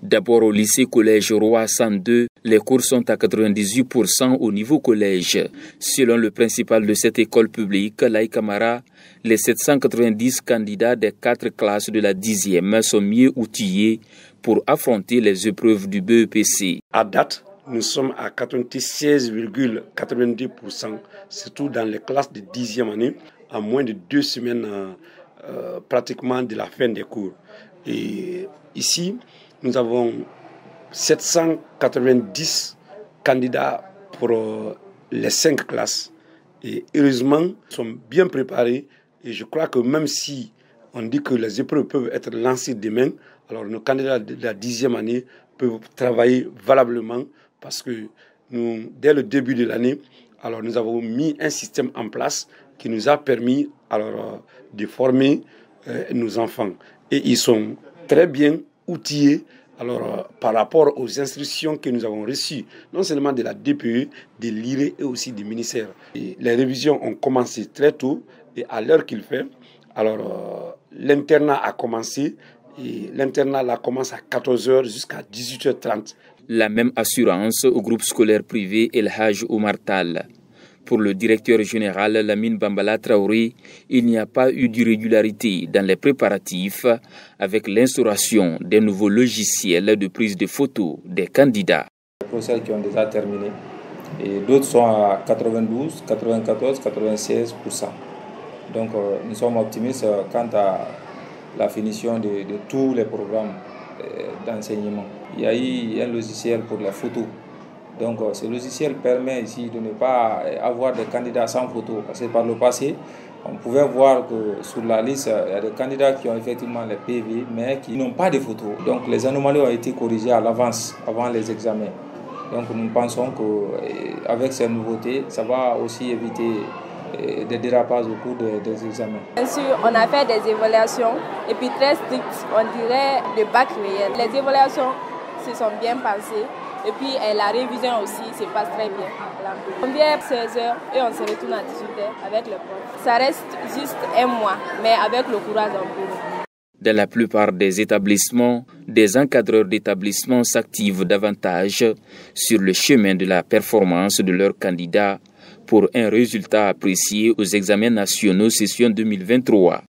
D'abord au lycée-collège Roi 102, les cours sont à 98% au niveau collège. Selon le principal de cette école publique, Laï Camara, les 790 candidats des 4 classes de la 10e sont mieux outillés pour affronter les épreuves du BEPC. À date, nous sommes à 96,92%, surtout dans les classes de 10e année, à moins de 2 semaines pratiquement de la fin des cours. Et ici, nous avons 790 candidats pour les 5 classes. Et heureusement, nous sommes bien préparés. Et je crois que même si on dit que les épreuves peuvent être lancées demain, alors nos candidats de la 10e année peuvent travailler valablement parce que nous, dès le début de l'année, alors nous avons mis un système en place qui nous a permis de former nos enfants. Et ils sont très bien outillés par rapport aux instructions que nous avons reçues, non seulement de la DPE, de l'IRE et aussi du ministère. Et les révisions ont commencé très tôt et à l'heure qu'il fait. L'internat a commencé et l'internat là commence à 14h jusqu'à 18h30. La même assurance au groupe scolaire privé El Hadj Oumar Tall. Pour le directeur général Lamine Bambala Traoré, il n'y a pas eu d'irrégularité dans les préparatifs avec l'instauration des nouveaux logiciels de prise de photos des candidats. Les procès qui ont déjà terminé et d'autres sont à 92, 94, 96%. Donc nous sommes optimistes quant à la finition de tous les programmes d'enseignement. Il y a eu un logiciel pour les photos. Donc ce logiciel permet ici de ne pas avoir des candidats sans photo. Parce que par le passé, on pouvait voir que sur la liste, il y a des candidats qui ont effectivement les PV, mais qui n'ont pas de photos. Donc les anomalies ont été corrigées à l'avance, avant les examens. Donc nous pensons qu'avec ces nouveautés, ça va aussi éviter des dérapages au cours des examens. Bien sûr, on a fait des évaluations et puis très strictes, on dirait le bac réel. Les évaluations se sont bien passées. Et puis la révision aussi se passe très bien. On vient à 16h et on se retourne à 18h avec le prof. Ça reste juste un mois, mais avec le courage en plus. Dans la plupart des établissements, des encadreurs d'établissements s'activent davantage sur le chemin de la performance de leurs candidats pour un résultat apprécié aux examens nationaux session 2023.